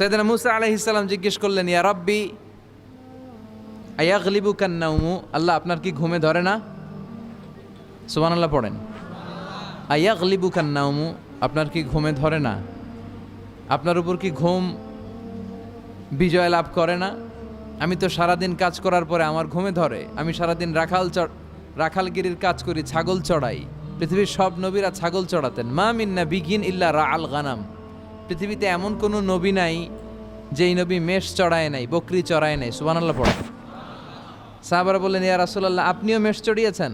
সাইয়েদনা মুসা আলাইহিস সালাম জিজ্ঞেস করলেন, ইয়া রাব্বি আয়াগলিবুকান নাওমু, আল্লাহ আপনার কি ঘুমে ধরে না? সুবহানাল্লাহ পড়েন। আয়াগলিবুকান নাওমু, আপনার কি ঘুমে ধরে না? আপনার উপর কি ঘুম বিজয় লাভ করে না? আমি তো সারাদিন কাজ করার পরে আমার ঘুমে ধরে। আমি সারাদিন রাখালগিরির কাজ করি, ছাগল চড়াই। পৃথিবীর সব নবীরা ছাগল চড়াতেন। মা মিন নাবিয়্যিন ইল্লা রাআল গানাম, পৃথিবীতে এমন কোনো নবী নাই যেই নবী মেষ চড়ায় নাই, বকরি চড়ায় নাই। সুবহানাল্লাহ পড়েন। সাহাবারা বললেন, ইয়া রাসূলুল্লাহ আপনিও মেষ চড়িয়েছেন?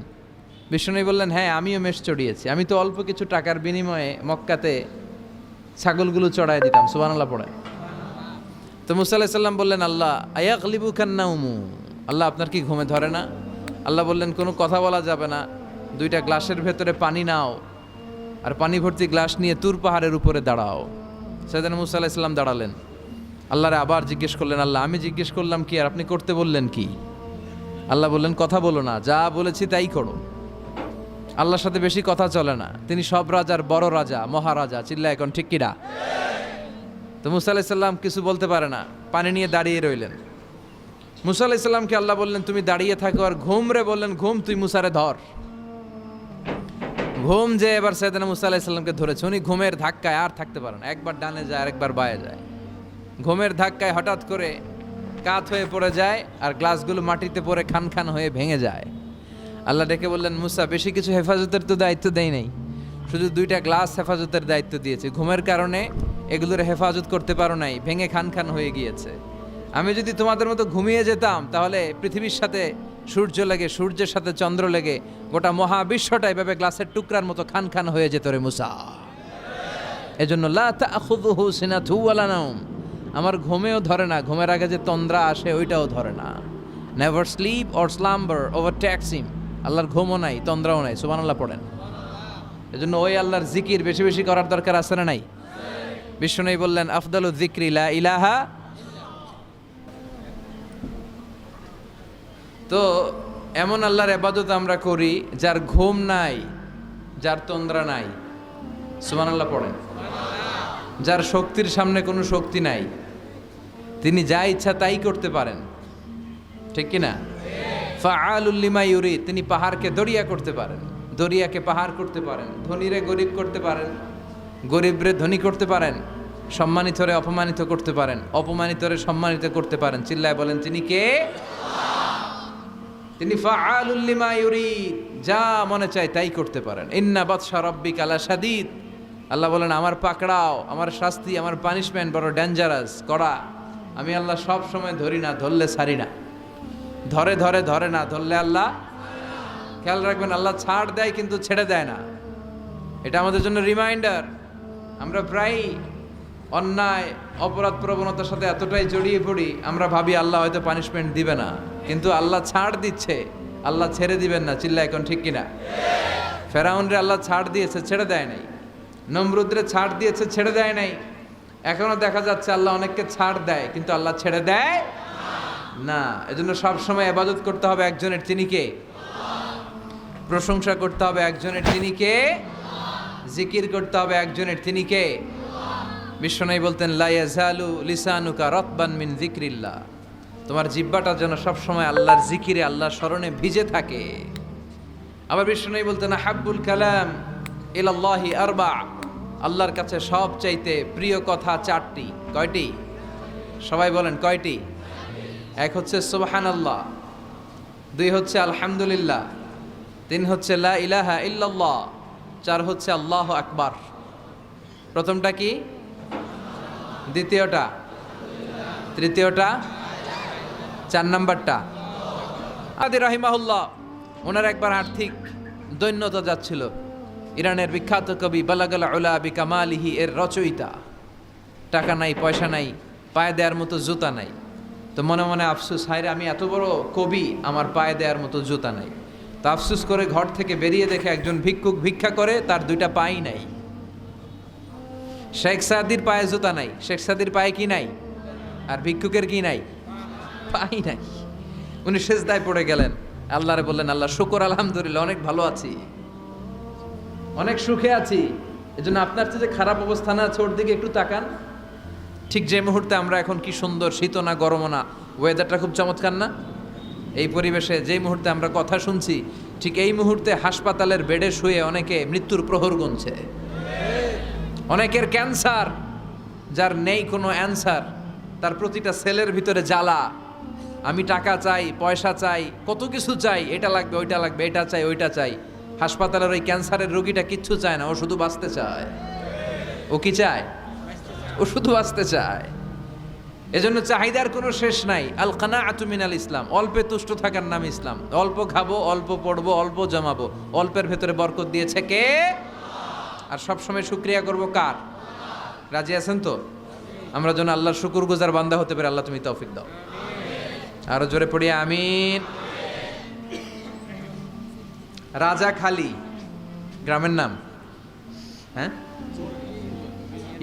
বিষ্ণু বললেন, হ্যাঁ আমিও মেষ চড়িয়েছি। আমি তো অল্প কিছু টাকার বিনিময়ে মক্কাতে ছাগলগুলো চড়ায় দিতাম। সুবহানাল্লাহ পড়েন। তো মুসা আলাইহিস সালাম বললেন, আল্লাহ আয়াগলিবুকান নাওমু, আল্লাহ আপনার কি ঘুমে ধরে না? আল্লাহ বললেন, কোনো কথা বলা যাবে না, দুইটা গ্লাসের ভেতরে পানি নাও আর পানি ভর্তি গ্লাস নিয়ে তুর পাহাড়ের উপরে দাঁড়াও। সাইয়েদনা মুসা আলাইহিস সালাম দাঁড়ালেন। আল্লাহরে আবার জিজ্ঞেস করলেন, আল্লাহ আমি জিজ্ঞেস করলাম কি আর আপনি করতে বললেন কি? আল্লাহ বললেন, কথা বলো না, যা বলেছি তাই করো। আল্লাহর সাথে বেশি কথা চলে না, তিনি সব রাজার বড় রাজা, মহারাজা। চিল্লা এখন ঠিক কিনা? তো মুসা আলাইহিস সালাম কিছু বলতে পারে না, পানি নিয়ে দাঁড়িয়ে রইলেন। মুসা আলাইহিস সালামকে আল্লাহ বললেন, তুমি দাঁড়িয়ে থাকো। আর ঘুম রে বললেন, ঘুম তুই মুসারে ধর। ঘুম যে এবার সাইয়েদনা মুসা আলাইহিস সালামকে ধরেছে। উনি ঘুমের ধাক্কায় আর থাকতে পারেন, একবার ডানে যায় আর একবার বায়ে যায়। ঘুমের ধাক্কায় হঠাৎ করে কাত হয়ে পড়ে যায় আর গ্লাসগুলো মাটিতে পড়ে খান খান হয়ে ভেঙে যায়। আল্লাহ ডেকে বললেন, মুসা বেশি কিছু হেফাজতের তো দায়িত্ব দেয় নাই, শুধু দুইটা গ্লাস হেফাজতের দায়িত্ব দিয়েছে। ঘুমের কারণে এগুলোর হেফাজত করতে পারো নাই, ভেঙে খান খান হয়ে গিয়েছে। আমি যদি তোমাদের মতো ঘুমিয়ে যেতাম তাহলে পৃথিবীর সাথে সূর্য লেগে, সূর্যের সাথে চন্দ্র লেগে গোটা মহাবিশ্বটা এভাবে গ্লাসের টুকরার মতো খান খান হয়ে যেত রে মুসা। এজন্য লা তাখুযুহু সিনাতুন ওয়ালা নাওম, আমার ঘুমেও ধরে না, ঘুমের আগে যে তন্দ্রা আসে ওইটাও ধরে না। Never sleep or slumber overtakes him, আল্লাহর ঘুমও নাই, তন্দ্রাও নাই। সুবহানাল্লাহ পড়েন। এজন্য ওই আল্লাহর জিকির বেশি বেশি করার দরকার আছে না নাই? বিষ্ণু বললেন, আফদালু যিকরি লা ইলাহা। তো এমন আল্লাহর ইবাদত আমরা করি যার ঘুম নাই, যার তন্দ্রা নাই। সুবহানাল্লাহ পড়েন। যার শক্তির সামনে কোনো শক্তি নাই, তিনি যা ইচ্ছা তাই করতে পারেন, ঠিক কিনা? ফাআলুল লিমা ইউরিদ, তিনি পাহাড়কে দরিয়া করতে পারেন, দরিয়াকে পাহাড় করতে পারেন, ধনীরে গরিব করতে পারেন, গরিবরে ধনী করতে পারেন, সম্মানিতরে অপমানিত করতে পারেন, অপমানিতরে সম্মানিত করতে পারেন। চিল্লায় বলেন, তিনি কে? তিনি ফাআলুল লিমা ইউরিদ, যা মনে চায় তাই করতে পারেন। ইন্না বাতশা রাব্বিকা লাশাদীদ, আল্লাহ বলেন আমার পাকড়াও, আমার শাস্তি, আমার পানিশমেন্ট বড় ডেঞ্জারাস, কড়া। আমি আল্লাহ সব সময় ধরি না, ধরলে ছাড়ি না। ধরে ধরে ধরে না, ধরলে আল্লাহ। খেয়াল রাখবেন, আল্লাহ ছাড় দেয় কিন্তু ছেড়ে দেয় না। এটা আমাদের জন্য রিমাইন্ডার। আমরা প্রায় অন্যায় অপরাধ প্রবণতার সাথে এতটাই জড়িয়ে পড়ি, আমরা ভাবি আল্লাহ হয়তো পানিশমেন্ট দিবে না, কিন্তু আল্লাহ ছাড় দিচ্ছে, আল্লাহ ছেড়ে দিবেন না। চিল্লা এখন ঠিক কিনা? ফেরাউনরে আল্লাহ ছাড় দিয়েছে, ছেড়ে দেয় নাই। নমরুদরে ছাড় দিয়েছে, ছেড়ে দেয় নাই। এখনো দেখা যাচ্ছে আল্লাহ অনেককে ছাড় দেয়, কিন্তু আল্লাহ ছেড়ে দেয় না। এজন্য সবসময় ইবাদত করতে হবে একজনের, তিনি কে? প্রশংসা করতে হবে একজনের, তিনি কে? জিকির করতে হবে একজনের, তিনি কে? বিশ্বনবী বলতেন, লা ইয়াজালু লিসানুকা রাতবান মিন যিকরিল্লাহ, তোমার জিহ্বাটা যেন সবসময় আল্লাহর জিকিরে, আল্লাহর স্মরণে ভিজে থাকে। আবার বিশ্বনবী বলতেন, হাব্বুল কালাম ইলাল্লাহি আরবা, আল্লাহর কাছে সবচাইতে প্রিয় কথা চারটি। কয়টি? সবাই বলেন কয়টি? এক হচ্ছে সুবহানাল্লাহ, দুই হচ্ছে আলহামদুলিল্লাহ, তিন হচ্ছে লা ইলাহা ইল্লাল্লাহ, চার হচ্ছে আল্লাহু আকবার। প্রথমটা কি? দ্বিতীয়টা? তৃতীয়টা? চার নাম্বারটা? আদি রাহিমাহুল্লাহ, ওনার একবার আর্থিক দৈন্যতা যাচ্ছিল। ইরানের বিখ্যাত কবি বালাগাল উলা বিকামালিহি এর রচয়িতা। টাকা নাই, পয়সা নাই, পায়ে দেওয়ার মতো জুতা নাই। তো মনে মনে আফসোস, হায়রে আমি এত বড় কবি, আমার পায়ে দেওয়ার মতো জুতা নাই। তো আফসোস করে ঘর থেকে বেরিয়ে দেখে একজন ভিক্ষুক ভিক্ষা করে, তার দুইটা পাই নাই। শেখ সাদির পায়ে জুতা নাই, শেখ সাদির পায়ে কি নাই? আর ভিক্ষুকের কি নাই? পাই নাই। উনি সেজদায় পড়ে গেলেন, আল্লাহরে বললেন, আল্লাহ শুকর আলহামদুলিল্লাহ, অনেক ভালো আছি, অনেক সুখে আছি। এজন্য আপনার যে খারাপ অবস্থানে আছে ওর দিকে একটু তাকান। ঠিক যে মুহূর্তে আমরা এখন কি সুন্দর, শীত না গরম না, ওয়েদারটা খুব চমৎকার না? এই পরিবেশে যেই মুহূর্তে আমরা কথা শুনছি, ঠিক এই মুহূর্তে হাসপাতালের বেডে শুয়ে অনেকে মৃত্যুর প্রহর গুনছে। অনেকের ক্যান্সার, যার নেই কোনো অ্যান্সার, তার প্রতিটা সেলের ভিতরে জ্বালা। আমি টাকা চাই, পয়সা চাই, কত কিছু চাই, এটা লাগবে, ওইটা লাগবে, এটা চাই, ওইটা চাই। হাসপাতালের ওই ক্যান্সারের রোগীটা কিচ্ছু চায় না, ও শুধু বাঁচতে চায়। ও কি চায়? ও শুধু বাঁচতে চায়। এজন্য চাহিদার কোনো শেষ নাই। আল কানাআতু মিনাল ইসলাম, অল্পে তুষ্ট থাকার নাম ইসলাম। অল্প খাবো, অল্প পড়বো, অল্প জমাবো। অল্পের ভেতরে বরকত দিয়েছে কে? আর সবসময় শুকরিয়া করব কার? রাজি আছেন তো? আমরা যেন আল্লাহর শুকরগুজার বান্দা হতে পারি। আল্লাহ তুমি তৌফিক দাও। আরো জোরে পড়ি আমিন। রাজাখালী গ্রামের নাম, হ্যাঁ,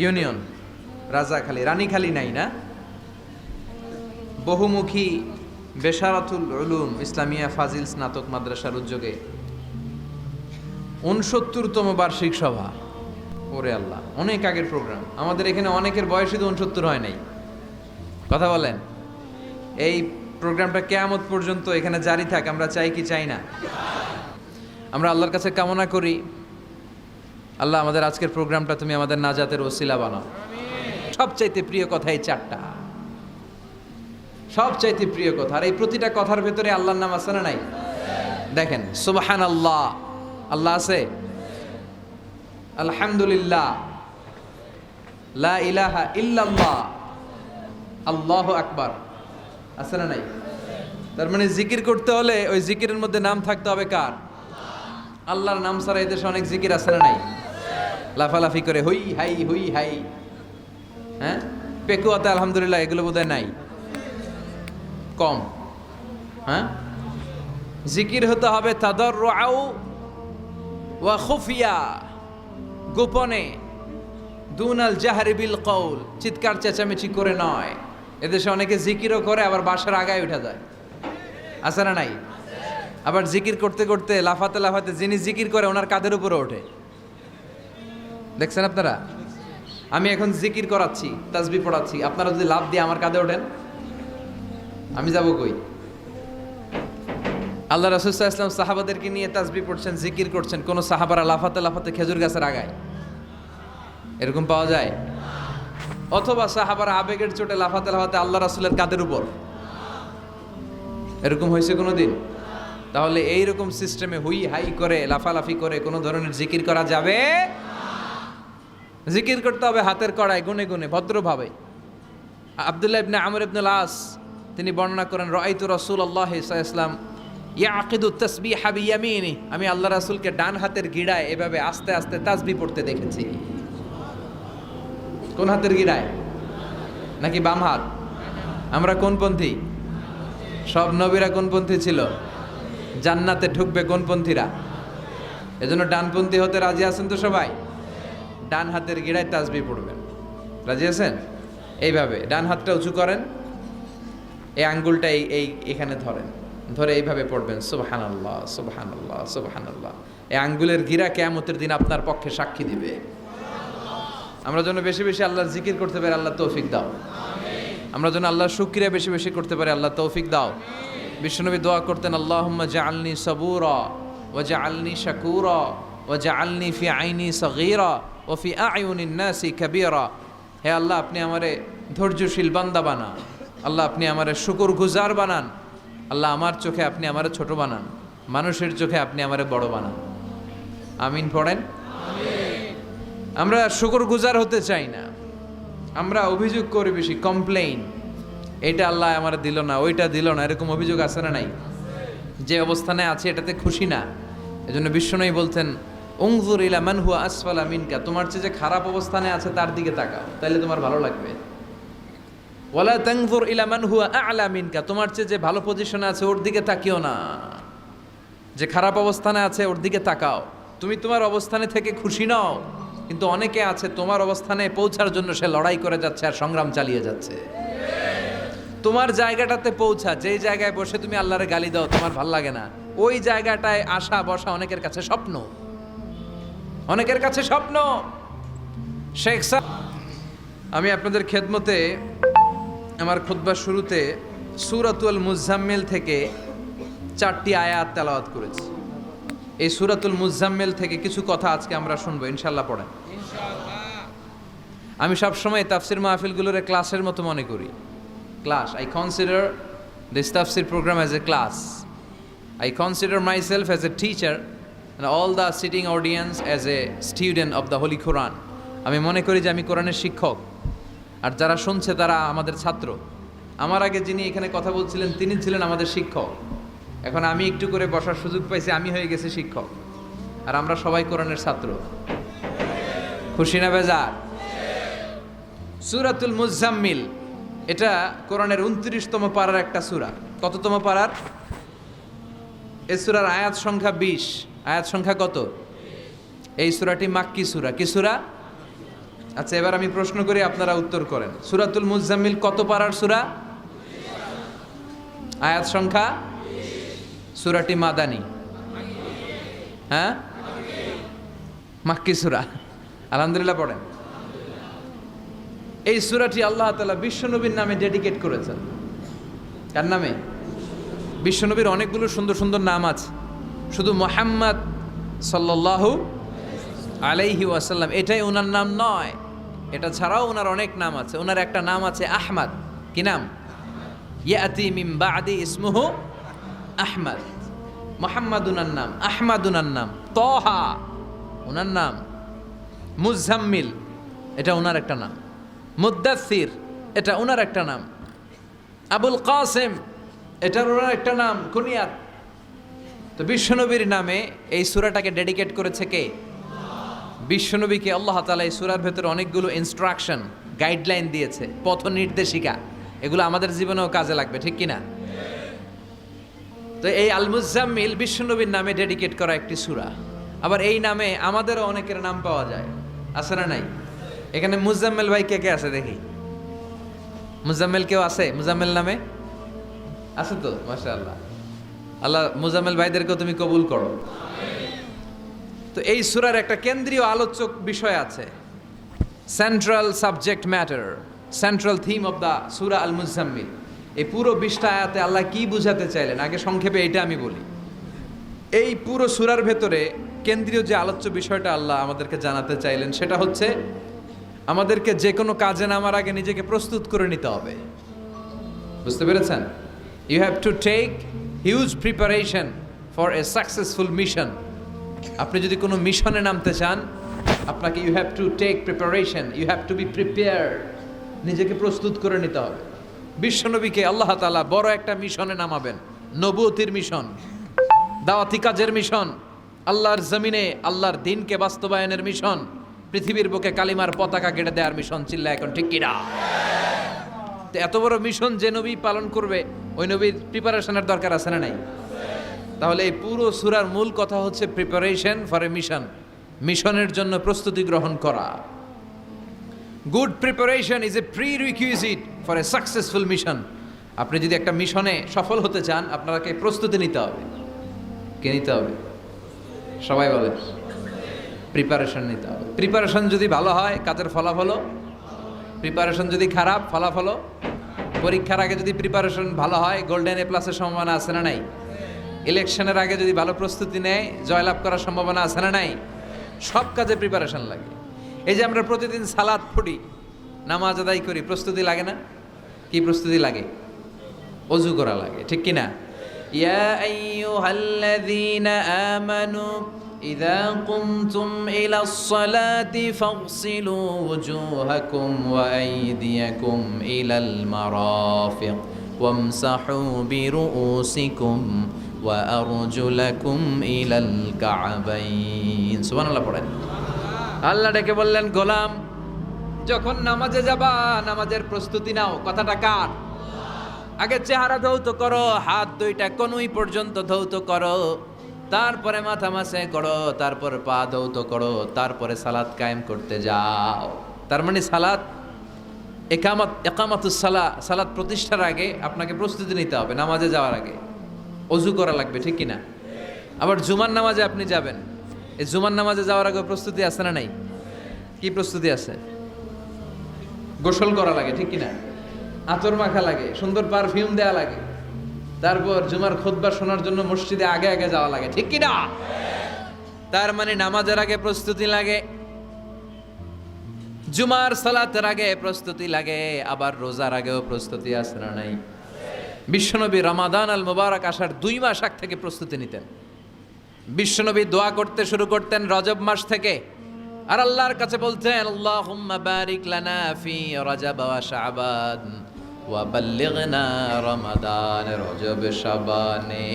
ইউনিয়ন রাজাখালী, রানীখালী নাই না? বহুমুখী বেশারাতুল উলুম ইসলামিয়া ফাজিল স্নাতক মাদ্রাসার উদ্যোগে 69তম বার্ষিক সভা। ওরে আল্লাহ, অনেক আগের প্রোগ্রাম। আমাদের এখানে অনেকের বয়সই তো 69 হয় নাই। কথা বলেন, এই প্রোগ্রামটা কিয়ামত পর্যন্ত এখানে জারি থাক, আমরা চাই কি চাই না? আমরা আল্লাহর কাছে কামনা করি, আল্লাহ আমাদের আজকের প্রোগ্রামটা তুমি আমাদের নাজাতের ওসিলা বানাও। সবচাইতে প্রিয় কথা এই চারটা, সবচাইতে প্রিয় কথা। আর এই প্রতিটা কথার ভেতরে আল্লাহর নাম আছে না নাই? দেখেন, সুবহানাল্লাহ, আল্লাহ আছে। আলহামদুলিল্লাহ, লা ইলাহা ইল্লাল্লাহ, আল্লাহু আকবার, আছে না নাই? তার মানে জিকির করতে হলে ওই জিকিরের মধ্যে নাম থাকতে হবে কার? আল্লাহর নাম ছাড়া এই দেশে অনেক জিকির আছে না নাই? লাফালাফি করে হুই হাই, হুই হাই, হ্যাঁ, পেকুয়াতে আলহামদুলিল্লাহ, এগুলো বোধহয় নাই, কম। হ্যাঁ, জিকির হতে হবে তাদাররুআ ওয়া খুফিয়া, গোপনে, দুনাল জাহরি বিল কওল, চিৎকার চেঁচামেচি করে নয়। এদেশে অনেকে জিকিরও করে আবার বাসার আগায় উঠা যায়, আছে না নাই? আবার জিকির করতে করতে লাফাতে লাফাতে যিনি জিকির করে ওনার কাঁধের উপরে ওঠে, দেখছেন আপনারা? আমি এখন জিকির করাচ্ছি, তাসবিহ পড়াচ্ছি, আপনারা যদি লাফ দিয়ে আমার কাঁধে ওঠেন, আমি যাব কই? আল্লাহ রাসূল সাল্লাল্লাহু আলাইহি ওয়াসাল্লাম সাহাবাদেরকে নিয়ে তাসবিহ পড়ছেন, জিকির করছেন, কোন সাহাবারা লাফাতে লাফাতে খেজুর গাছের আগায়, এরকম পাওয়া যায়? অথবা সাহাবারা আবেগের চোটে লাফাতে লাফাতে আল্লাহ রাসূলের কাঁধের উপর, এরকম হয়েছে কোনোদিন? তাহলে এইরকম সিস্টেমে হুই হাই করে লাফালাফি করে কোনো ধরনের জিকির করা যাবে? জিকির করতে হবে হাতের কড়ায়, গুনে গুনে, ভদ্রভাবে। আব্দুল্লাহ ইবনে আমর ইবনে আস তিনি বর্ণনা করেন, রাআইতু রাসূলুল্লাহ সাল্লাল্লাহু আলাইহি ওয়াসাল্লাম ইয়াকিদু তাসবিহা বিয়ামিনি, আমি আল্লাহ রাসূলকে ডান হাতের গিড়ায় এভাবে আস্তে আস্তে তাসবিহ পড়তে দেখেছি। কোন হাতের গিড়ায়? নাকি বাম হাত? আমরা কোন পন্থী? সব নবীরা কোন পন্থী ছিল? জান্নাতে ঢুকবে কোন পন্থীরা? এজন্য ডানপন্থী হতে রাজি আছেন তো সবাই? ডান হাতের গিড়ায় তাসবিহ পড়বেন, রাজি আছেন? এইভাবে ডান হাতটা উঁচু করেন, এই আঙ্গুলটা এই এখানে ধরেন, ধরে এইভাবে পড়বেন সুবহানাল্লাহ সুবহানাল্লাহ সুবহানাল্লাহ। এই আঙ্গুলের গিরা কিয়ামতের দিন আপনার পক্ষে সাক্ষী দিবে। আমরা যেন বেশি বেশি আল্লাহর জিকির করতে পারি, আল্লাহ তৌফিক দাও। আমরা যেন আল্লাহর শুকরিয়া বেশি বেশি করতে পারি, আল্লাহ তৌফিক দাও। বিশ্বনবী দোয়া করতেন, আল্লাহুম্মা জাআলনি সাবুরা ওয়া জাআলনি শাকুরা ওয়া জাআলনি ফি আইনি সগীরা ওয়া ফি আয়ুনিন নাসি কাবীরা। হে আল্লাহ, আপনি আমারে ধৈর্যশীল বান্দা বানান। আল্লাহ, আপনি আমারে শুকরগুজার বানান। আল্লাহ, আমার চোখে আপনি আমারে ছোট বানান, মানুষের চোখে আপনি আমারে বড় বানান। আমিন পড়েন। আমরা শুকরগুজার হতে চাই না, আমরা অভিযোগ করি বেশি, কমপ্লেইন, এটা আল্লাহ আমার দিল না, ওইটা দিল না, এরকম অভিযোগ আছে না নাই? যে অবস্থানে আছে এটাতে খুশি না। এজন্য বিশ্বনবী বলতেন, উনজুর ইলা মান হুয়া আসফালা মিনকা, তোমার চেয়ে যে খারাপ অবস্থানে আছে তার দিকে তাকাও, তাইলে তোমার ভালো লাগবে। ওয়ালা তানজুর ইলা মান হুয়া আ'লা মিনকা, তোমার চেয়ে যে ভালো পজিশনে আছে ওর দিকে তাকিও না, যে খারাপ অবস্থানে আছে ওর দিকে তাকাও। তুমি তোমার অবস্থানে থেকে খুশি নাও, কিন্তু অনেকে আছে তোমার অবস্থানে পৌঁছার জন্য সে লড়াই করে যাচ্ছে আর সংগ্রাম চালিয়ে যাচ্ছে। তোমার জায়গাটাতে পৌঁছা, যেই জায়গায় বসে তুমি আল্লাহরে গালি দাও, তোমার ভাল লাগে না, ওই জায়গাটায় আসা বসা অনেকের কাছে স্বপ্ন, অনেকের কাছে স্বপ্ন। শেখ আমি আপনাদের খেদমতে আমার খুতবার শুরুতে সূরাতুল মুজাম্মিল থেকে 4টি আয়াত তেলাওয়াত করেছি। এই সূরাতুল মুজাম্মিল থেকে কিছু কথা আজকে আমরা শুনবো, ইনশাআল্লাহ। পড়েন। আমি সবসময় তাফসির মাহফিলগুলোর ক্লাসের মতো মনে করি। ক্লাস, আই কনসিডার দিস তাফসির program as a class. I consider myself as a teacher and all the sitting audience as a student of the Holy Quran. আমি মনে করি যে আমি কোরআনের শিক্ষক, আর যারা শুনছে তারা আমাদের ছাত্র। আমার আগে যিনি এখানে কথা বলছিলেন তিনি ছিলেন আমাদের শিক্ষক। এখন আমি একটু করে বসার সুযোগ পাইছি, আমি হয়ে গেছি শিক্ষক, আর আমরা সবাই কোরআনের ছাত্র। খুশি না বেজার? সূরাতুল মুজাম্মিল এটা কোরআনের 29তম পারার একটা সূরা। কততম পারার? এই সূরার আয়াত সংখ্যা 20। আয়াত সংখ্যা কত? এই সূরাটি মাক্কি সূরা। কি সূরা? আচ্ছা, এবার আমি প্রশ্ন করি, আপনারা উত্তর করেন। সূরাতুল মুজাম্মিল কত পারার সূরা? আয়াত সংখ্যা? সূরাটি মাদানী? হ্যাঁ, মাক্কি সূরা। আলহামদুলিল্লাহ পড়েন। এই সূরাটি আল্লাহ তাআলা বিশ্বনবীর নামে ডেডিকেট করেছেন। কার নামে? বিশ্বনবীর অনেকগুলো সুন্দর সুন্দর নাম আছে, শুধু মুহাম্মদ সাল্লাল্লাহু আলাইহি ওয়াসাল্লাম এটাই ওনার নাম নয়, এটা ছাড়াও ওনার অনেক নাম আছে। ওনার একটা নাম আছে আহমদ। কি নাম? ইয়াতি মিন বাদি ইসমুহু আহমদ। মুহাম্মদ ওনার নাম, আহমদ ওনার নাম, তহা ওনার নাম, মুজাম্মিল এটা ওনার একটা নাম, মুদ্দাসির এটা ওনার একটা নাম, আবুল কাসেম এটার ওনার একটা নাম, কুনিয়াত। তো বিশ্বনবীর নামে এই সূরাটাকে ডেডিকেট করেছে কে? বিশ্বনবীকে আল্লাহ তাআলা এই সূরার ভেতরে অনেকগুলো ইনস্ট্রাকশন, গাইডলাইন দিয়েছে, পথ নির্দেশিকা। এগুলো আমাদের জীবনেও কাজে লাগবে, ঠিক কিনা? তো এই আল মুজাম্মিল বিশ্বনবীর নামে ডেডিকেট করা একটি সূরা। আবার এই নামে আমাদেরও অনেকের নাম পাওয়া যায়, আছে না নাই? এখানে মুজাম্মিল ভাই কে কে আছে দেখি? মুজাম্মিল কেউ আছে মুজাম্মিল নামে? আছে তো, মাশাআল্লাহ। আল্লাহ মুজাম্মিল ভাইদেরকেও তুমি কবুল করো। তো এই সূরার একটা কেন্দ্রীয় আলোচক বিষয় আছে, central subject matter, central theme of the Surah Al Muzzammil. এই পুরো 20টা আয়াতে আল্লাহ কি বুঝাতে চাইলেন, আগে সংক্ষেপে এটা আমি বলি। এই পুরো সূরার ভেতরে কেন্দ্রীয় যে আলোচ্য বিষয়টা আল্লাহ আমাদেরকে জানাতে চাইলেন সেটা হচ্ছে আমাদেরকে যে কোনো কাজে নামার আগে নিজেকে প্রস্তুত করে নিতে হবে। বুঝতে পেরেছেন? You have to take huge preparation for a successful mission. আপনি যদি কোনো মিশনে নামতে চান, আপনাকে you have to take preparation, you have to be prepared. নিজেকে প্রস্তুত করে নিতে হবে। বিশ্বনবীকে আল্লাহ তাআলা বড় একটা মিশনে নামাবেন, নবুয়তির মিশন, দাওয়াতি কাজের মিশন, আল্লাহর জমিনে আল্লাহর দ্বীনকে বাস্তবায়নের মিশন, পৃথিবীর বুকে কালিমার পতাকা গেড়ে দেওয়ার মিশন। চিল্লা এখন ঠিক কিনা? এত বড় মিশন যে নবী পালন করবে, ওই নবীর প্রিপারেশনের দরকার আছে না নাই? তাহলে এই পুরো সূরার মূল কথা হচ্ছে প্রিপারেশন ফর এ মিশন, মিশনের জন্য প্রস্তুতি গ্রহণ করা। Good preparation is a prerequisite for a successful mission. আপনি যদি একটা মিশনে সফল হতে চান, আপনাকে প্রস্তুতি নিতে হবে। কে নিতে হবে? সবাই বলে প্রিপারেশন নিতে হবে। প্রিপারেশন যদি ভালো হয়, কাজের ফলাফলও। প্রিপারেশন যদি খারাপ, ফলাফলও। পরীক্ষার আগে যদি প্রিপারেশন ভালো হয়, গোল্ডেন এ প্লাসের সম্ভাবনা আছে না নাই? ইলেকশনের আগে যদি ভালো প্রস্তুতি নেয়, জয়লাভ করার সম্ভাবনা আছে না নাই? সব কাজে প্রিপারেশন লাগে। এই যে আমরা প্রতিদিন সালাত পড়ি, নামাজ আদায় করি, প্রস্তুতি লাগে না? কি প্রস্তুতি লাগে? ওযু করা লাগে, ঠিক কিনা? ইয়া আইয়ুহাল্লাযীনা আমানু ইযা কুমতুম ইলাস সালাতি ফাগসিলু ওয়ুজুহাকুম ওয়া আইদিয়াকুম ইলাল মারাফিক ওয়ামসাহু বিরুউসিকুম ওয়া আরজুলাকুম ইলাল কা'বাইন। সুবহানাল্লাহ পড়েন। আল্লাহ ডেকে বললেন, গোলাম যখন নামাজে যাবা, নামাজের প্রস্তুতি নাও। কথাটা কার? আগে চেহারা ধৌত করো, হাত দুইটা কনুই পর্যন্ত ধৌত করো, তারপরে মাথা মাসে করো, তারপর পা ধৌত করো, তারপরে সালাত কায়েম করতে যাও। তার মানে সালাত একামাতুস সালাত প্রতিষ্ঠার আগে আপনাকে প্রস্তুতি নিতে হবে। নামাজে যাওয়ার আগে ওযু করা লাগবে, ঠিক কিনা? আবার জুমার নামাজে আপনি যাবেন, এই জুমার নামাজে যাওয়ার আগে প্রস্তুতি আছে না নাই? কি প্রস্তুতি আছে? গোসল করা লাগে, ঠিক কিনা? আতর মাখা লাগে, সুন্দর পারফিউম দেয়া লাগে, তারপর জুমার খুতবা শোনার জন্য মসজিদে আগে আগে যাওয়া লাগে, ঠিক কিনা? তার মানে নামাজের আগে প্রস্তুতি লাগে, জুমার সালাতের আগে প্রস্তুতি লাগে, আবার রোজার আগেও প্রস্তুতি আছে না নাই? বিশ্বনবী রমাদান আল মুবারক আসার 2 মাস আগ থেকে প্রস্তুতি নিতেন। বিশ্বনবী দোয়া করতে শুরু করতেন রজব মাস থেকে, আর আল্লাহর কাছে বলতেন, আল্লাহুম্মা বারিক লানা ফি রজব ওয়া শাবান ওয়া বাল্লিগনা রমাদান। রজব শাবানে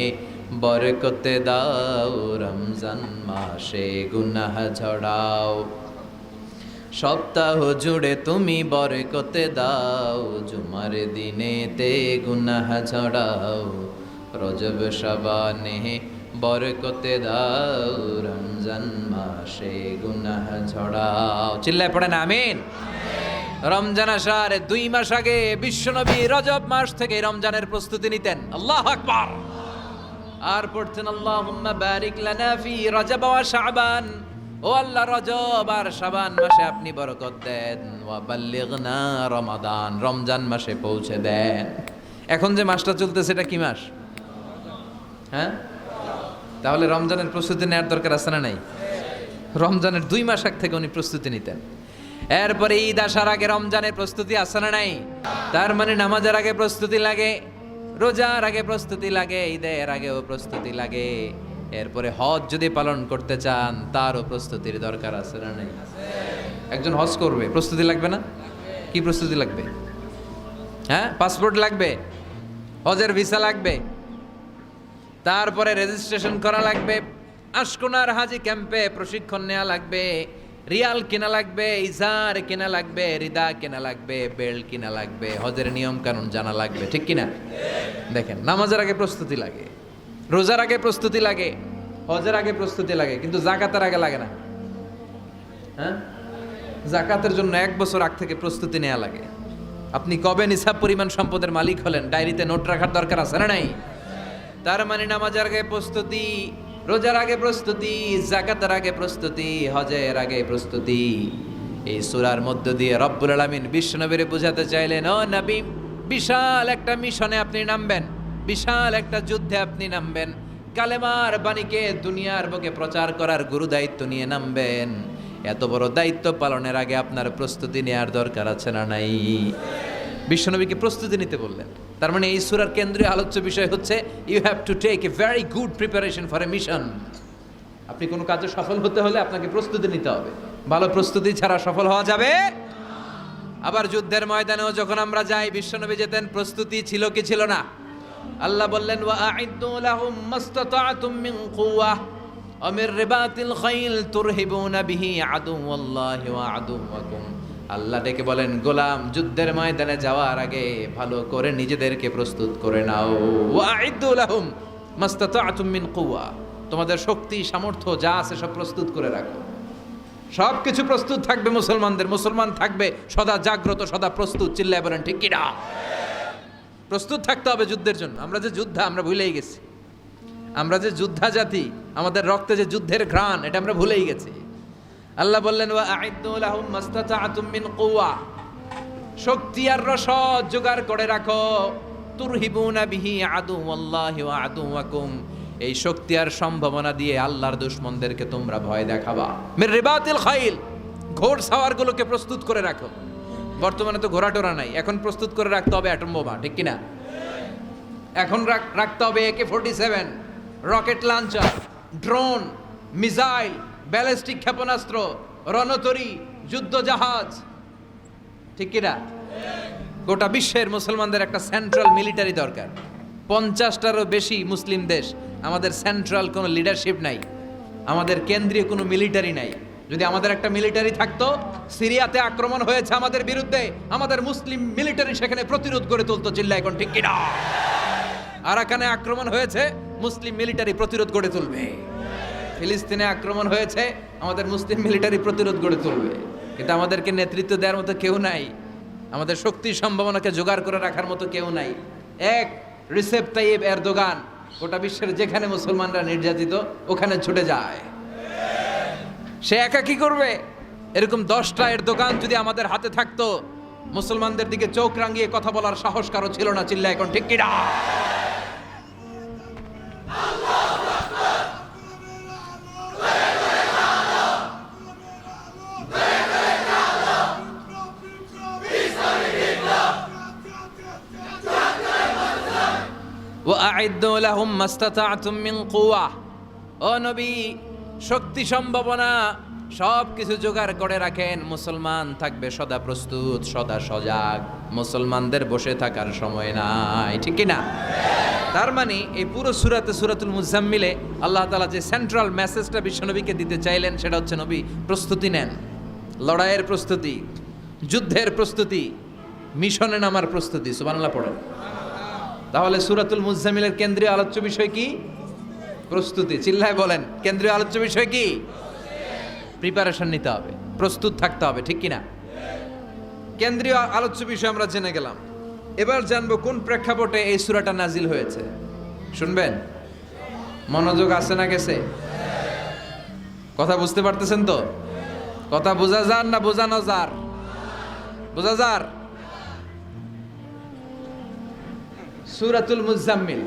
বরকতে দাও, রমজান মাসে গুনাহ ঝরাও। সপ্তাহ জুড়ে তুমি বরকতে দাও, জুমার দিনেতে গুনাহ ঝরাও। রজব শাবানে বরকতে দাও, রমজান মাসে গুনাহ ঝরাও। চিল্লায় পড়েন আমিন। রমজান আসার 2 মাস আগে বিশ্বনবী রজব মাস থেকে রমজানের প্রস্তুতি নিতেন। আল্লাহু আকবার। আর পড়তেন, আল্লাহুম্মা বারিক লানা ফি রজব ওয়া শাবান। ও আল্লাহ, রজব আর শাবান মাসে আপনি বরকত দেন, ওয়া বাল্লিগনা রমাদান, রমজান মাসে পৌঁছে দেন। এখন যে মাসটা চলতেছে এটা কি মাস? হ্যাঁ, তাহলে রমজানের প্রস্তুতি নেওয়ার দরকার আছে না নাই? রমজানের 2 মাস আগ থেকে উনি প্রস্তুতি নিতেন। এরপরে ঈদ আসার আগে রমজানের প্রস্তুতি আছে না নাই? তার মানে নামাজের আগে প্রস্তুতি লাগে, রোজার আগে প্রস্তুতি লাগে, ঈদের আগেও প্রস্তুতি লাগে। এরপরে হজ যদি পালন করতে চান তারও প্রস্তুতির দরকার আছে না নাই? একজন হজ করবে, প্রস্তুতি লাগবে না? কি প্রস্তুতি লাগবে? হ্যাঁ, পাসপোর্ট লাগবে, হজের ভিসা লাগবে, তারপরে রেজিস্ট্রেশন করা লাগবে, আশকোনার হাজি ক্যাম্পে প্রশিক্ষণ নেওয়া লাগবে, রিয়াল কেনা লাগবে, ইজার কেনা লাগবে, রিদা কেনা লাগবে, বেল্ট কেনা লাগবে, হজের নিয়ম কানুন জানা লাগবে, ঠিক কিনা? দেখেন, নামাজের আগে প্রস্তুতি লাগে, রোজার আগে প্রস্তুতি লাগে, হজের আগে প্রস্তুতি লাগে, কিন্তু জাকাতের আগে লাগে না। হ্যাঁ, জাকাতের জন্য 1 বছর আগ থেকে প্রস্তুতি নেওয়া লাগে। আপনি কবে নিসাব পরিমাণ সম্পদের মালিক হলেন ডায়েরিতে নোট রাখার দরকার আছে না নাই? তার মানে নামাজের আগে প্রস্তুতি, রোজার আগে প্রস্তুতি, যাকাতের আগে প্রস্তুতি, হজের আগে প্রস্তুতি। এই সূরার মধ্য দিয়ে রব্বুল আলামিন বিশ্বনবীরে বোঝাতে চাইলেন, ও নবী, বিশাল একটা মিশনে আপনি নামবেন, বিশাল একটা যুদ্ধে আপনি নামবেন, কালেমার বাণীকে দুনিয়ার বুকে প্রচার করার গুরু দায়িত্ব নিয়ে নামবেন। এত বড় দায়িত্ব পালনের আগে আপনার প্রস্তুতি নেওয়ার দরকার আছে না নাই? বিশ্বনবীকে প্রস্তুতি নিতে বললেন। তার মানে এই সূরার কেন্দ্রীয় আলোচ্য বিষয় হচ্ছে, you have to take a very good preparation for a mission. আপনি কোনো কাজে সফল হতে হলে আপনাকে প্রস্তুতি নিতে হবে। ভালো প্রস্তুতি ছাড়া সফল হওয়া যাবে। আবার যুদ্ধের ময়দানেও যখন আমরা যাই, বিশ্বনবী যেতেন, প্রস্তুতি ছিল কি ছিল না? আল্লাহ বললেন, ওয়া আ'ইদ্দু লাহুম মাসতাতা'তুম মিন কুওয়াহ ওয়া মির রিবাতিল খাইল তুরহিবুনা বিহি আদুওয়াল্লাহি ওয়া আদুওয়াকুম। আল্লাহ ডেকে বলেন, গোলাম, যুদ্ধের ময়দানে যাওয়ার আগে ভালো করে নিজেদেরকে প্রস্তুত করে নাও। ওয়া আ'ইদ্দু লাহুম মাসতাতা'তুম মিন কুওয়া, তোমাদের শক্তি সামর্থ্য যা আছে সব প্রস্তুত করে রাখো। সব কিছু প্রস্তুত থাকবে মুসলমানদের, মুসলমান থাকবে সদা জাগ্রত, সদা প্রস্তুত। চিল্লায় বলেন ঠিক কিনা? প্রস্তুত থাকতে হবে যুদ্ধের জন্য। আমরা যে যোদ্ধা, আমরা ভুলেই গেছি। আমরা যে যোদ্ধা জাতি, আমাদের রক্তে যে যুদ্ধের ঘ্রাণ, এটা আমরা ভুলেই গেছি। আল্লাহ বললেন, ওয়া আ'ইদ্দু লাহুম মাসতাতা'তুম মিন কুওয়া, শক্তি আর রসদ জোগাড় করে রাখো। তুরহিবুনা বিহি আদুওয়াল্লাহি ওয়া আদুওয়াকুম, এই শক্তি আর সম্ভাবনা দিয়ে আল্লাহর দুশমনদেরকে তোমরা ভয় দেখাবা। মির রিবাতিল খাইল, ঘোড় সাওয়ারগুলোকে প্রস্তুত করে রাখো। বর্তমানে তো ঘোড়া টোরা নাই, এখন প্রস্তুত করে রাখতে হবে অ্যাটম বোমা, ঠিক কিনা? এখন রাখতে হবে AK-47, rocket launcher, drone, missile, ballistic ক্ষেপণাস্ত্র, রণতরী, যুদ্ধ জাহাজ, ঠিক কিনা? গোটা বিশ্বের মুসলমানদের একটা সেন্ট্রাল মিলিটারি দরকার। 50টারও বেশি মুসলিম দেশ, আমাদের সেন্ট্রাল কোনো লিডারশিপ নাই, আমাদের কেন্দ্রীয় কোনো মিলিটারি নাই। যদি আমাদের একটা মিলিটারি থাকতো, সিরিয়াতে আক্রমণ হয়েছে আমাদের বিরুদ্ধে, আমাদের মুসলিম মিলিটারি সেখানে প্রতিরোধ গড়ে তুলতো। চিল্লা এখন ঠিক কিনা? আরাকানে আক্রমণ হয়েছে, মুসলিম মিলিটারি প্রতিরোধ গড়ে তুলবে। ফিলিস্তিনে আক্রমণ হয়েছে, আমাদের মুসলিম মিলিটারি প্রতিরোধ গড়ে তুলবে। কিন্তু আমাদেরকে নেতৃত্ব দেওয়ার মতো কেউ নাই, আমাদের শক্তি সম্ভাবনাকে জোগাড় করে রাখার মতো কেউ নাই। এক রিসেপ তাইয়েব এরদোগান গোটা বিশ্বের যেখানে মুসলমানরা নির্যাতিত ওখানে ছুটে যায়। সে একা কি করবে? এরকম 10টা এরদোগান যদি আমাদের হাতে থাকতো, মুসলমানদের দিকে চোখ রাঙিয়ে কথা বলার সাহস কারো ছিল না। চিল্লা এখন ঠিক কিনা? وأعدوا لهم ما استطعتم من قوة ও নবী, শক্তি সম্ভাবনা সব কিছু জোগাড় করে রাখেন। মুসলমান থাকবে সদা প্রস্তুত, সদা সজাগ। মুসলমানদের বসে থাকার সময় নাই, ঠিক কি না? তার মানে এই পুরো সূরাতে, সূরাতুল মুজাম্মিলে আল্লাহ তাআলা যে সেন্ট্রাল মেসেজটা বিশ্বনবীকে দিতে চাইলেন সেটা হচ্ছে, নবী প্রস্তুতি নেন। লড়াইয়ের প্রস্তুতি, যুদ্ধের প্রস্তুতি, মিশনে নামার প্রস্তুতি। সুবহানাল্লাহ পড়েন। তাহলে সূরাতুল মুজাম্মিলের কেন্দ্রীয় আলোচ্য বিষয় কি? প্রস্তুতি। চিল্লায় বলেন, কেন্দ্রীয় আলোচ্য বিষয় কি? প্রিপারেশন নিতে হবে, প্রস্তুত থাকতে হবে, ঠিক কিনা? কেন্দ্রীয় আলোচ্য বিষয় আমরা জেনে গেলাম। এবার জানবো কোন প্রেক্ষাপটে এই সূরাটা নাজিল হয়েছে। শুনবেন? মনোযোগ আছে না গেছে? কথা বুঝতে পারতেছেন তো? কথা বোঝা যার না বোঝানো যার? বোঝা যার? সূরাতুল মুজাম্মিল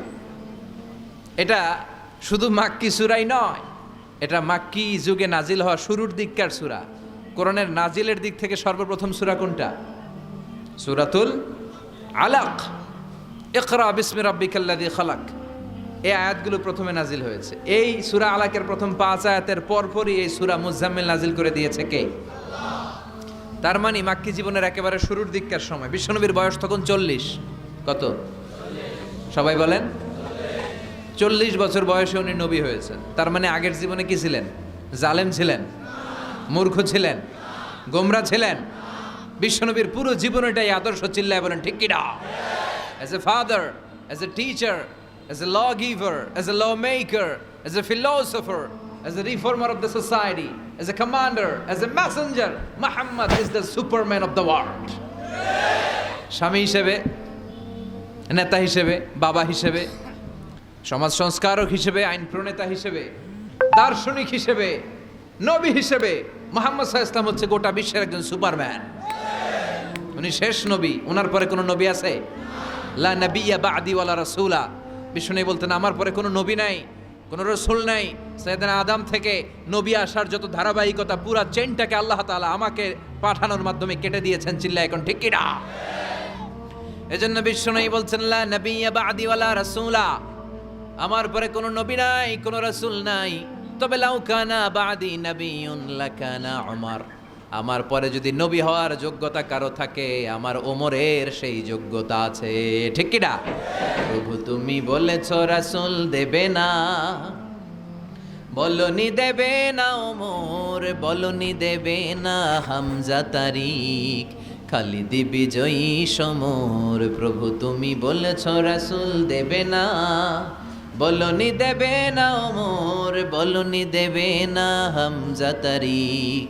এটা শুধু মাক্কি সূরাই নয়, এটা মাক্কি যুগে নাজিল হওয়া শুরুর দিককার সূরা। কোরআনের নাজিলের দিক থেকে সর্বপ্রথম সূরা কোনটা? সূরাতুল আলাক। ইকরা বিসমি রাব্বিকাল্লাযী খালাক, এই আয়াতগুলো প্রথমে নাজিল হয়েছে। এই সূরা আলাকের প্রথম 5 আয়াতের পরপরই এই সূরা মুজাম্মিল নাজিল করে দিয়েছে কে? তার মানে মাক্কি জীবনের একেবারে শুরুর দিককার সময়। বিশ্বনবীর বয়স তখন 40। কত? সবাই বলেন। 40 বছর বয়সে উনি নবী হয়েছেন। তার মানে আগের জীবনে কি ছিলেন? জালেম ছিলেন, মূর্খ ছিলেন, গোমরা ছিলেন। বিশ্বনবীর পুরো জীবন এটাই আদর্শ। চিল্লায় বলেন ঠিক কিনা? As a father, as a teacher, as a lawgiver, as a lawmaker, as a philosopher, as a reformer of the society, as a commander, as a messenger, Muhammad is the superman of the world. স্বামী হিসেবে, নেতা হিসেবে, বাবা হিসেবে, সমাজ সংস্কারক হিসেবে, আইন প্রণেতা হিসেবে, দার্শনিক হিসেবে, নবী হিসেবে মুহাম্মদ সাল্লাল্লাহু আলাইহি ওয়াসাল্লাম হচ্ছে গোটা বিশ্বের একজন সুপারম্যান। উনি শেষ নবী। ওনার পরে কোনো নবী আছে? লা নাবিয়্যা বা'দি ওয়ালা রাসূলা। বিষ্ণু বলতেন, আমার পরে কোনো নবী নাই, কোনো রাসূল নাই। সাইয়েদনা আদম থেকে নবী আসার যত ধারাবাহিকতা, পুরা চেইনটাকে আল্লাহ তাআলা আমাকে পাঠানোর মাধ্যমে কেটে দিয়েছেন। চিল্লায় এখন ঠিক কিনা? এজন্য বিষ্ণু বলছেন, লা নাবিয়্যা বা'দি ওয়ালা রাসূলা, আমার পরে কোনো নবী নাই, কোনো রাসূল নাই। তবে লাউ কানা বা'দি নাবিয়্যুন লাকানা উমর, আমার পরে যদি নবী হওয়ার যোগ্যতা কারো থাকে, আমার ওমরের সেই যোগ্যতা আছে। ঠিক কি না? প্রভু তুমি বলেছো রাসূল দেবে না, বলনি দেবে না ওমর, বলনি দেবে না হামজা তারিক, খালিদ বিজয়ী সমর। প্রভু তুমি বলেছো রাসূল দেবে না, বলনি দেবে না ওমর, বলনি দেবে না হামজা তারিক,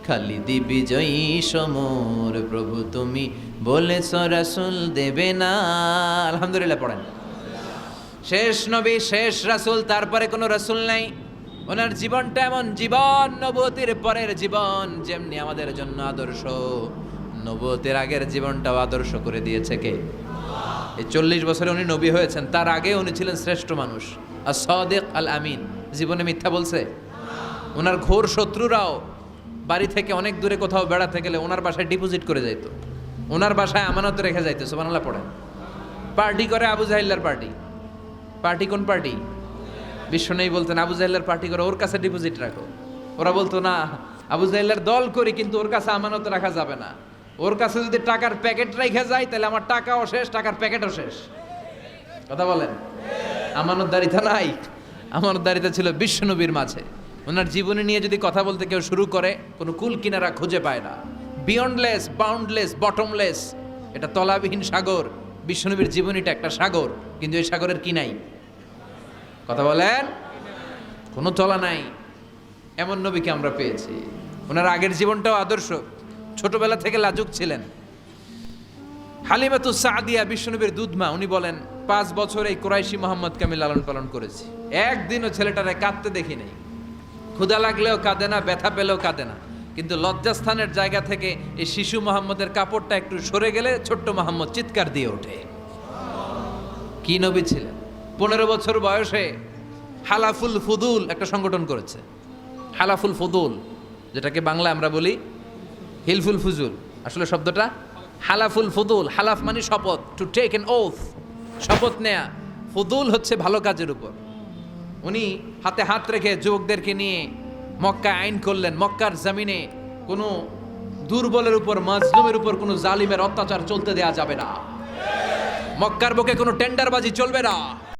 খালিদ বিজয়ী সমর। প্রভু তুমি বলেছো রাসূল দেবে না। আলহামদুলিল্লাহ পড়েন। শেষ নবী, শেষ রাসূল, তারপরে কোনো রাসূল নাই। ওনার জীবনটা এমন জীবন, নবুয়তের পরের জীবন যেমনি আমাদের জন্য আদর্শ, নবুয়তের আগের জীবনটাও আদর্শ করে দিয়েছে কে? এই 40 বছরে উনি নবী হয়েছেন। তার আগে উনি ছিলেন শ্রেষ্ঠ মানুষ, as-সাদিক আল-আমিন। জীবনে মিথ্যা বলছে? ওনার ঘোর শত্রুরাও বাড়ি থেকে অনেক দূরে কোথাও বেড়াতে গেলে ওনার বাসায় ডিপোজিট করে যাইত, ওনার বাসায় আমানত রেখে যাইতো। সুবহানাল্লাহ পড়েন। পার্টি করে আবু জাহিল্লার পার্টি। পার্টি কোন পার্টি? বিশ্বনবী বলতেন, আবু জাহিল্লার পার্টি করে ওর কাছে ডিপোজিট রাখো। ওরা বলতো না, আবু জাহিল্লার দল করি কিন্তু ওর কাছে আমানত রাখা যাবে না। ওর কাছে যদি টাকার প্যাকেট রেখে যায় তাহলে আমার টাকাও শেষ, টাকার প্যাকেটও শেষ। কথা বলেন। আমানতদারিতা নাই। আমানতদারিতা ছিল বিশ্বনবীর মাঝে। ওনার জীবনী নিয়ে যদি কথা বলতে কেউ শুরু করে, কোনো কুল কিনারা খুঁজে পায় না। বিয়ন্ডলেস, বাউন্ডলেস, বটমলেস, এটা তলাবিহীন সাগর। বিশ্বনবীর জীবনীটা একটা সাগর, কিন্তু এই সাগরের কি নাই? কথা বলেন। কোনো তলা নাই। এমন নবীকে আমরা পেয়েছি। ওনার আগের জীবনটাও আদর্শ। ছোটবেলা থেকে লাজুক ছিলেন। হালিমাতুস সাদিয়া বিশ্বনবীর দুধমা, উনি বলেন 5 বছর এই কুরাইশি মুহাম্মদকে আমি লালন পালন করেছি। একদিনও ছেলেটারে কাঁদতে দেখি নাই। ক্ষুধা লাগলেও কাঁদে না, ব্যথা পেলেও কাঁদে না। কিন্তু লজ্জাস্থানের জায়গা থেকে এই শিশু মোহাম্মদের কাপড়টা একটু সরে গেলে ছোট্ট মোহাম্মদ চিৎকার দিয়ে ওঠে। কি নবী ছিলেন! 15 বছর বয়সে হালাফুল ফুদুল একটা সংগঠন করেছে। হালাফুল ফুদুল, যেটাকে বাংলা আমরা বলি হিলফুল ফুজুল, আসলে শব্দটা হালাফুল ফুদুল। হালাফ মানে শপথ, টু টেক এন ওথ, শপথ নেয়া। ফুদুল হচ্ছে ভালো কাজের উপর। উনি হাতে হাত রেখে যুবকদেরকে নিয়ে মক্কায় আইন করলেন, মক্কার জমিনে কোনো দুর্বলের উপর, মাজলুমের উপর কোনো জালিমের অত্যাচার চলতে দেয়া যাবে না। মক্কার বুকে কোনো টেন্ডারবাজি চলবে না।